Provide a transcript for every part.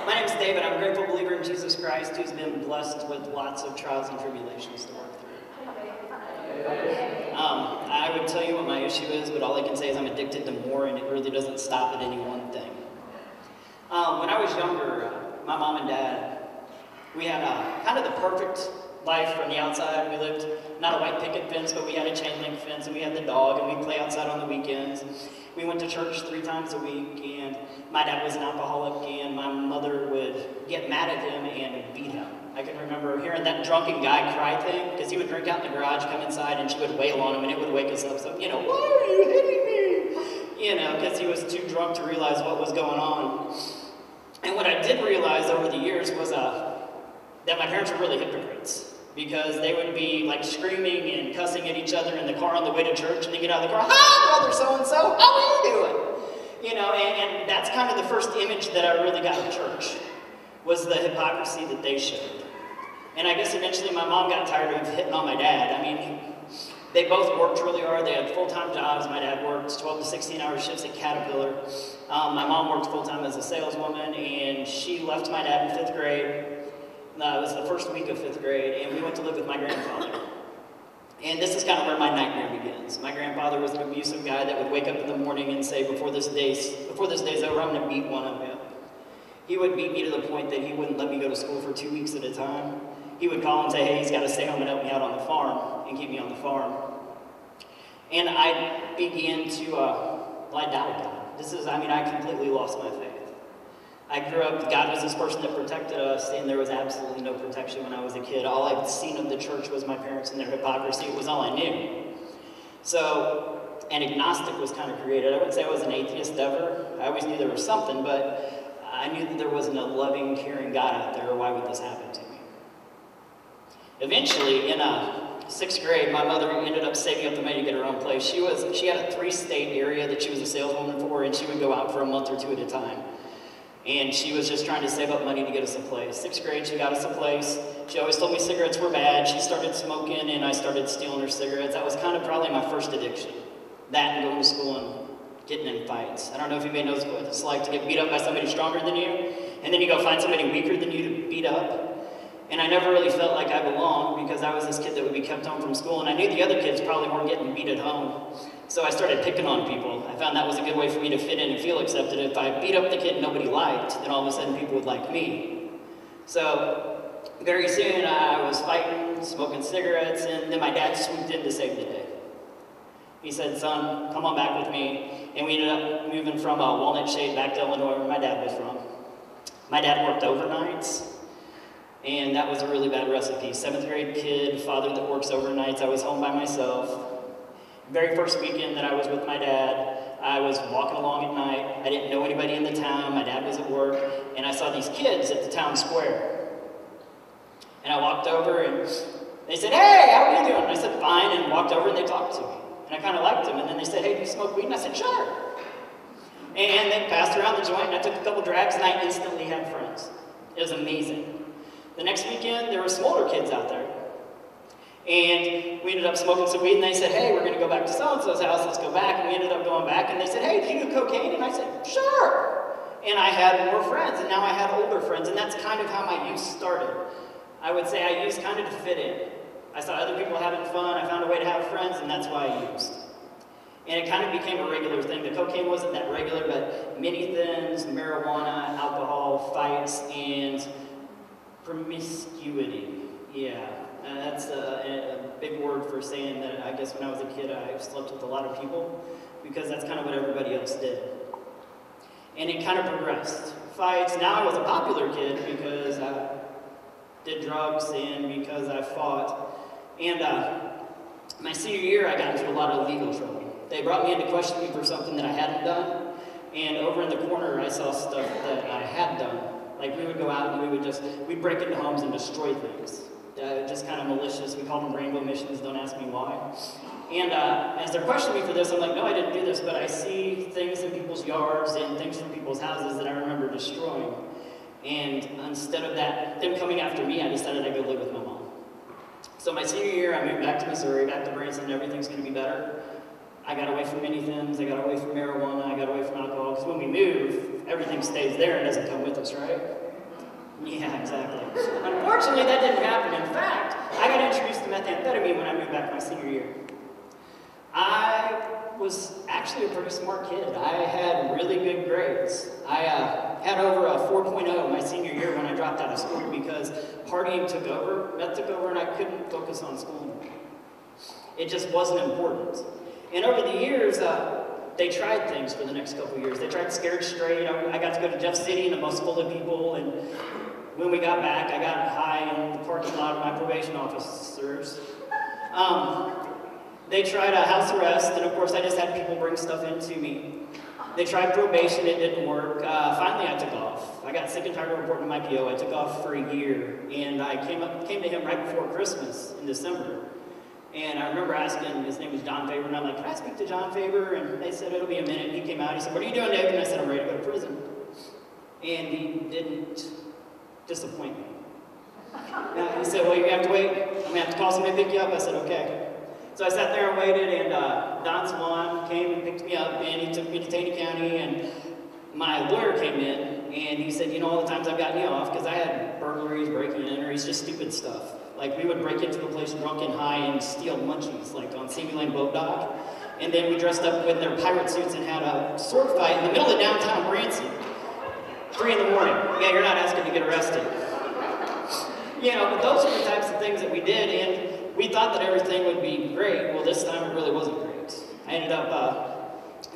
My name is David. I'm a grateful believer in Jesus Christ who's been blessed with lots of trials and tribulations to work through. I would tell you what my issue is, but all I can say is I'm addicted to more, and it really doesn't stop at any one thing. When I was younger, my mom and dad, we had kind of the perfect life from the outside. We lived not a white picket fence, but we had a chain link fence, and we had the dog, and we'd play outside on the weekends. We went to church 3 times a week, and my dad was an alcoholic, and my mother would get mad at him and beat him. I can remember hearing that drunken guy cry thing, because he would drink out in the garage, come inside, and she would wail on him, and it would wake us up. So, why are you hitting me? Because he was too drunk to realize what was going on. And what I did realize over the years was that my parents were really hypocrites, because they would be like screaming and cussing at each other in the car on the way to church, and they get out of the car, "Hi, brother so-and-so, how are you doing?" And that's kind of the first image that I really got of church, was the hypocrisy that they showed. And I guess eventually my mom got tired of hitting on my dad. I mean, they both worked really hard. They had full-time jobs. My dad worked 12 to 16-hour shifts at Caterpillar. My mom worked full-time as a saleswoman, and she left my dad in 5th grade. It was the first week of 5th grade, and we went to live with my grandfather. And this is kind of where my nightmare begins. My grandfather was an abusive guy that would wake up in the morning and say, before this day's over, I'm going to beat one of you. He would beat me to the point that he wouldn't let me go to school for 2 weeks at a time. He would call and say, hey, he's got to stay home and help me out on the farm, and keep me on the farm. And I began to, I doubted God. I completely lost my faith. I grew up, God was this person that protected us, and there was absolutely no protection when I was a kid. All I'd seen of the church was my parents and their hypocrisy. It was all I knew. So, an agnostic was kind of created. I wouldn't say I was an atheist ever. I always knew there was something, but I knew that there wasn't a loving, caring God out there, or why would this happen to me? Eventually, in 6th grade, my mother ended up saving up the money to get her own place. She had a 3-state area that she was a saleswoman for, and she would go out for a month or 2 at a time. And she was just trying to save up money to get us a place. 6th grade, she got us a place. She always told me cigarettes were bad. She started smoking, and I started stealing her cigarettes. That was kind of probably my first addiction. That and going to school and getting in fights. I don't know if anybody knows what it's like to get beat up by somebody stronger than you, and then you go find somebody weaker than you to beat up. And I never really felt like I belonged, because I was this kid that would be kept home from school, and I knew the other kids probably weren't getting beat at home. So I started picking on people. I found that was a good way for me to fit in and feel accepted. If I beat up the kid nobody liked, then all of a sudden people would like me. So very soon I was fighting, smoking cigarettes, and then my dad swooped in to save the day. He said, son, come on back with me. And we ended up moving from Walnut Shade back to Illinois, where my dad was from. My dad worked overnights, and that was a really bad recipe. 7th grade kid, father that works overnights. I was home by myself. Very first weekend that I was with my dad, I was walking along at night. I didn't know anybody in the town. My dad was at work, and I saw these kids at the town square. And I walked over, and they said, hey, how are you doing? And I said, fine, and walked over, and they talked to me. And I kind of liked them, and then they said, hey, do you smoke weed? And I said, sure. And they passed around the joint, and I took a couple drags, and I instantly had friends. It was amazing. The next weekend, there were some older kids out there. And we ended up smoking some weed, and they said, hey, we're going to go back to so-and-so's house, let's go back. And we ended up going back, and they said, hey, did you do cocaine? And I said, sure. And I had more friends, and now I had older friends, and that's kind of how my use started. I would say I used kind of to fit in. I saw other people having fun, I found a way to have friends, and that's why I used. And it kind of became a regular thing. The cocaine wasn't that regular, but many things, marijuana, alcohol, fights, and promiscuity. Yeah. That's a big word for saying that I guess when I was a kid I slept with a lot of people, because that's kind of what everybody else did. And it kind of progressed. Fights. Now I was a popular kid because I did drugs and because I fought. And my senior year I got into a lot of legal trouble. They brought me in to question me for something that I hadn't done. And over in the corner I saw stuff that I had done. Like we would go out and we'd break into homes and destroy things. Just kind of malicious. We called them rainbow missions, don't ask me why. And as they're questioning me for this, I'm like, no, I didn't do this, but I see things in people's yards and things from people's houses that I remember destroying. And instead of them coming after me, I decided I'd go live with my mom. So my senior year, I moved back to Missouri, back to Branson, and everything's going to be better. I got away from many things. I got away from marijuana. I got away from alcohol. Because when we move, everything stays there and doesn't come with us, right? Yeah, exactly. Unfortunately, that didn't happen. In fact, I got introduced to methamphetamine when I moved back my senior year. I was actually a pretty smart kid. I had really good grades. I had over a 4.0 my senior year when I dropped out of school because partying took over, meth took over, and I couldn't focus on school anymore. It just wasn't important. And over the years, they tried things for the next couple of years. They tried Scared Straight. I got to go to Jeff City and a bus full of people, and when we got back, I got high in the parking lot of my probation officers. They tried a house arrest, and of course I just had people bring stuff into me. They tried probation, it didn't work. Finally I took off. I got sick and tired of reporting to my PO. I took off for a year, and I came to him right before Christmas in December. And I remember asking, his name was John Faber, and I'm like, can I speak to John Faber? And they said, it'll be a minute. And he came out, he said, what are you doing, David? And I said, I'm ready to go to prison. And he didn't disappoint me. He said, well, you have to wait. I'm going to have to call somebody to pick you up. I said, okay. So I sat there and waited, and Don Swan came and picked me up, and he took me to Taney County, and my lawyer came in, and he said, you know, all the times I've gotten you off, because I had burglaries, breaking and entries, just stupid stuff. Like, we would break into a place drunk and high and steal munchies, like on Sandy Lane Boat Dock, and then we dressed up with their pirate suits and had a sword fight in the middle of downtown Branson. 3 in the morning. Yeah, you're not asking to get arrested. You know, but those are the types of things that we did, and we thought that everything would be great. Well, this time it really wasn't great. I ended up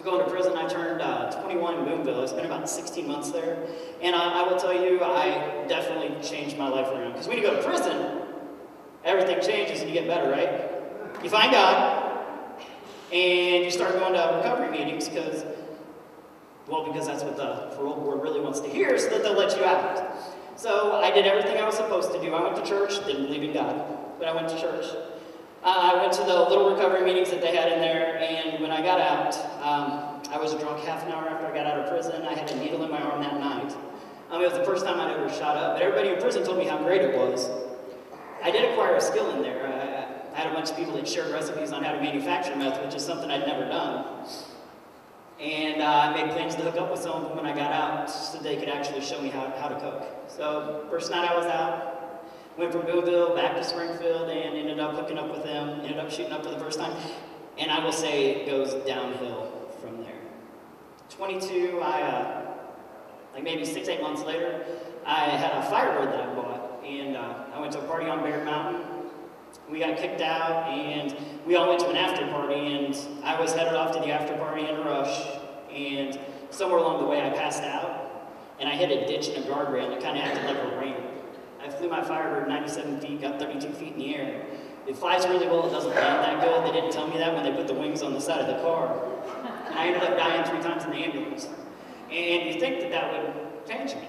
going to prison. I turned 21 in Boonville. I spent about 16 months there. And I will tell you, I definitely changed my life around. Because when you go to prison, everything changes and you get better, right? You find God, and you start going to recovery meetings because that's what the parole board really wants to hear, so that they'll let you out. So I did everything I was supposed to do. I went to church, didn't believe in God. But I went to church. I went to the little recovery meetings that they had in there, and when I got out, I was drunk half an hour after I got out of prison. I had a needle in my arm that night. It was the first time I'd ever shot up, but everybody in prison told me how great it was. I did acquire a skill in there. I had a bunch of people that shared recipes on how to manufacture meth, which is something I'd never done. And I made plans to hook up with some of them when I got out so they could actually show me how to cook. So, first night I was out, went from Boonville back to Springfield and ended up hooking up with them, ended up shooting up for the first time. And I will say it goes downhill from there. 22, like maybe 6-8 months later, I had a Firebird that I bought. And I went to a party on Bear Mountain. We got kicked out, and we all went to an after party, and I was headed off to the after party in a rush, and somewhere along the way I passed out, and I hit a ditch and a guardrail, and it kind of acted like a ramp. I flew my Firebird 97 feet, got 32 feet in the air. It flies really well, it doesn't land that good. They didn't tell me that when they put the wings on the side of the car. And I ended up dying 3 times in the ambulance. And you think that that would change me,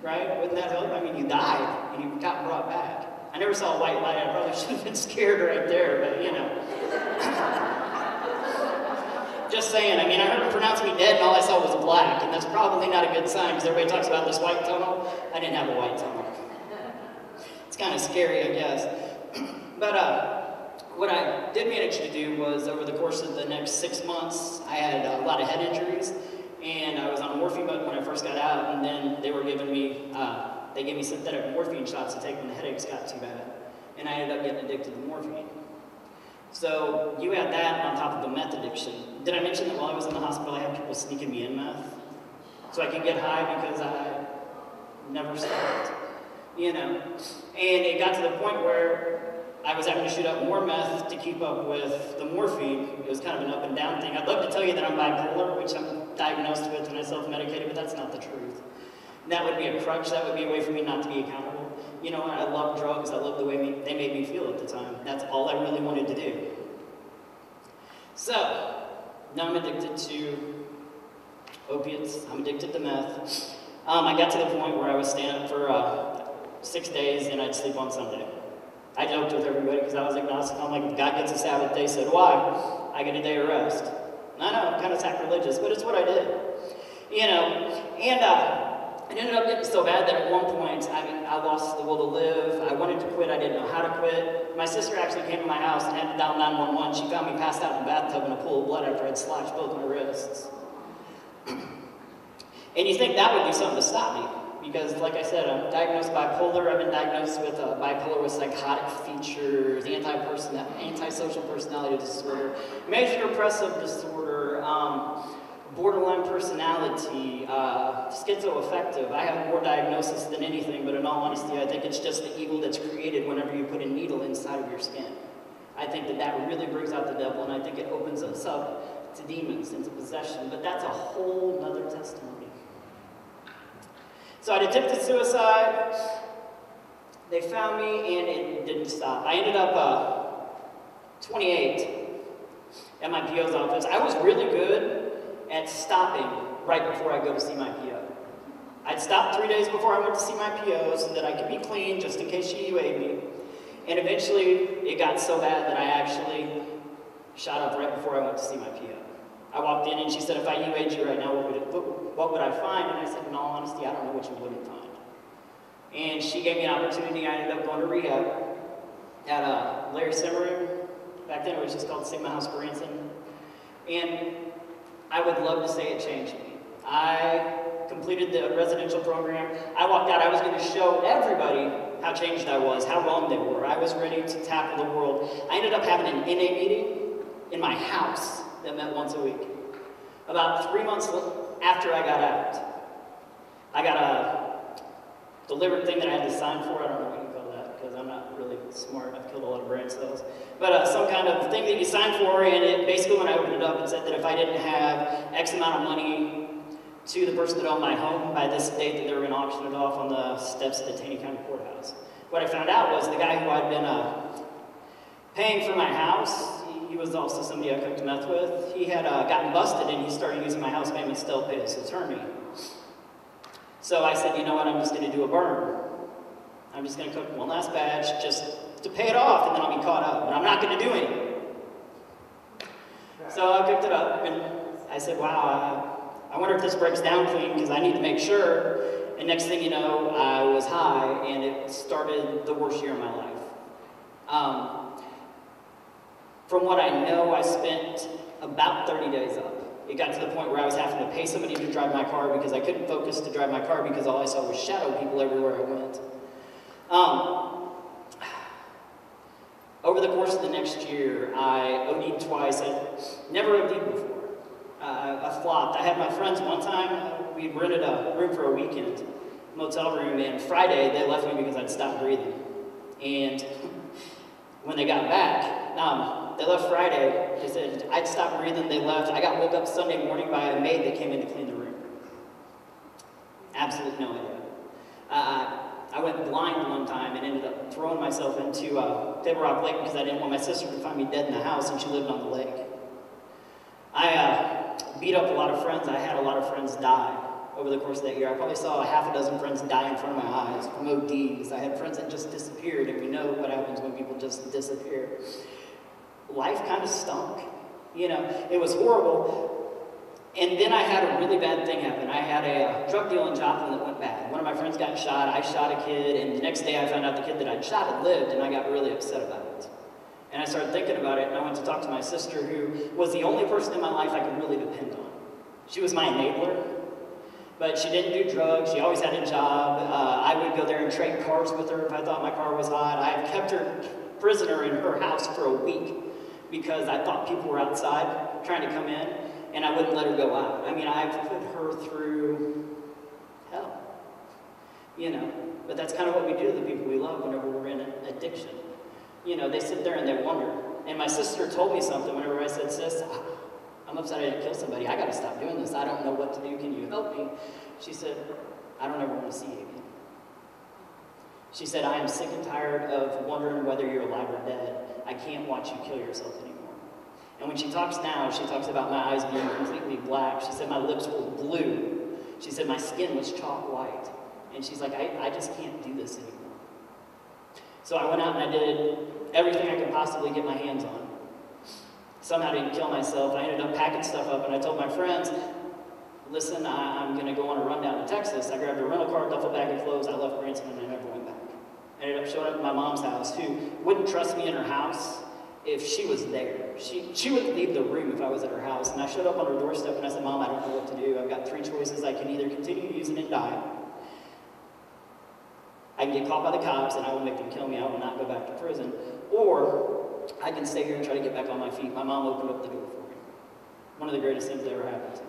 right? Wouldn't that help? I mean, you died, and you got brought back. I never saw a white light. I probably should have been scared right there, but you know. Just saying, I mean, I heard him pronounce me dead and all I saw was black, and that's probably not a good sign because everybody talks about this white tunnel. I didn't have a white tunnel. It's kind of scary, I guess. But what I did manage to do was over the course of the next 6 months, I had a lot of head injuries, and I was on morphine when I first got out, and then they were giving me they gave me synthetic morphine shots to take when the headaches got too bad. And I ended up getting addicted to morphine. So you add that on top of a meth addiction. Did I mention that while I was in the hospital, I had people sneaking me in meth? So I could get high because I never stopped, you know? And it got to the point where I was having to shoot up more meth to keep up with the morphine. It was kind of an up and down thing. I'd love to tell you that I'm bipolar, which I'm diagnosed with and I self-medicated, but that's not the truth. That would be a crutch, that would be a way for me not to be accountable. You know, I love drugs, I love the way they made me feel at the time. That's all I really wanted to do. So, now I'm addicted to opiates, I'm addicted to meth. I got to the point where I was staying up for 6 days and I'd sleep on Sunday. I joked with everybody because I was agnostic. I'm like, if God gets a Sabbath day, so do I. I get a day of rest. I know, I'm kind of sacrilegious, but it's what I did. You know, and it ended up getting so bad that at one point, I lost the will to live. I wanted to quit. I didn't know how to quit. My sister actually came to my house and had to dial 911. She found me passed out in a bathtub in a pool of blood after I'd slashed both my wrists. And you think that would do something to stop me. because like I said, I'm diagnosed bipolar. I've been diagnosed with bipolar with psychotic features, antisocial personality disorder, major depressive disorder, borderline personality, schizoaffective. I have more diagnosis than anything, but in all honesty, I think it's just the evil that's created whenever you put a needle inside of your skin. I think that really brings out the devil, and I think it opens us up to demons, into possession, but that's a whole nother testimony. So I'd attempted suicide. They found me, and it didn't stop. I ended up 28 at my PO's office. I was really good at stopping right before I go to see my PO. I'd stop 3 days before I went to see my PO so that I could be clean, just in case she UA'd me. And eventually, it got so bad that I actually shot up right before I went to see my PO. I walked in and she said, if I UA'd you right now, what would I find? And I said, in all honesty, I don't know what you wouldn't find. And she gave me an opportunity. I ended up going to rehab at Larry Simmering. Back then it was just called Sigma House Branson. And I would love to say it changed me. I completed the residential program. I walked out, I was going to show everybody how changed I was, how wrong they were. I was ready to tackle the world. I ended up having an NA meeting in my house that met once a week. About 3 months after I got out, I got a delivered thing that I had to sign for. I don't know what you call that, because I'm not really smart. I've killed a lot of brain cells. But some kind of thing that you sign for, and it basically, when I opened it up, it said that if I didn't have X amount of money to the person that owned my home by this date, that they were going to auction it off on the steps of the Taney County Courthouse. What I found out was the guy who I'd been paying for my house, he was also somebody I cooked meth with, he had gotten busted and he started using my house payment still pay as attorney. So I said, you know what, I'm just going to do a burn. I'm just going to cook one last batch just to pay it off, and then I'll be caught up. But I'm not going to do anything. So I picked it up and I said, wow, I wonder if this breaks down clean, because I need to make sure. And next thing you know, I was high, and it started the worst year of my life. From what I know, I spent about 30 days up. It got to the point where I was having to pay somebody to drive my car because I couldn't focus to drive my car because all I saw was shadow people everywhere I went. Over the course of the next year, I OD'd twice. I never OD'd before. I flopped. I had my friends one time, we rented a room for a weekend, motel room, and Friday they left me because I'd stopped breathing. And when they got back, they left Friday, they said I'd stopped breathing, they left. I got woke up Sunday morning by a maid that came in to clean the room. Absolutely no idea. I went blind one time and ended up throwing myself into Table Rock Lake because I didn't want my sister to find me dead in the house, and she lived on the lake. I beat up a lot of friends. I had a lot of friends die over the course of that year. I probably saw half a dozen friends die in front of my eyes from ODs. I had friends that just disappeared, and we know what happens when people just disappear. Life kind of stunk. You know, it was horrible. And then I had a really bad thing happen. I had a drug deal in Joplin that went bad. One of my friends got shot, I shot a kid, and the next day I found out the kid that I'd shot had lived, and I got really upset about it. And I started thinking about it, and I went to talk to my sister, who was the only person in my life I could really depend on. She was my enabler, but she didn't do drugs. She always had a job. I would go there and trade cars with her if I thought my car was hot. I kept her prisoner in her house for a week because I thought people were outside trying to come in, and I wouldn't let her go out. I mean, I've put her through hell, you know. But that's kind of what we do to the people we love whenever we're in addiction. You know, they sit there and they wonder. And my sister told me something whenever I said, sis, I'm upset I didn't kill somebody. I got to stop doing this. I don't know what to do. Can you help me? She said, I don't ever want to see you again. She said, I am sick and tired of wondering whether you're alive or dead. I can't watch you kill yourself anymore. And when she talks now, she talks about my eyes being completely black. She said my lips were blue. She said my skin was chalk white. And she's like, I just can't do this anymore. So I went out and I did everything I could possibly get my hands on. Somehow didn't kill myself. I ended up packing stuff up, and I told my friends, listen, I'm going to go on a run down to Texas. I grabbed a rental car, duffel bag of clothes, I left Branson, and I never went back. I ended up showing up at my mom's house, who wouldn't trust me in her house if she was there. She wouldn't leave the room if I was at her house. And I showed up on her doorstep and I said, Mom, I don't know what to do. I've got three choices. I can either continue using and die, I can get caught by the cops and I will make them kill me. I will not go back to prison. Or I can stay here and try to get back on my feet. My mom opened up the door for me. One of the greatest things that ever happened to me.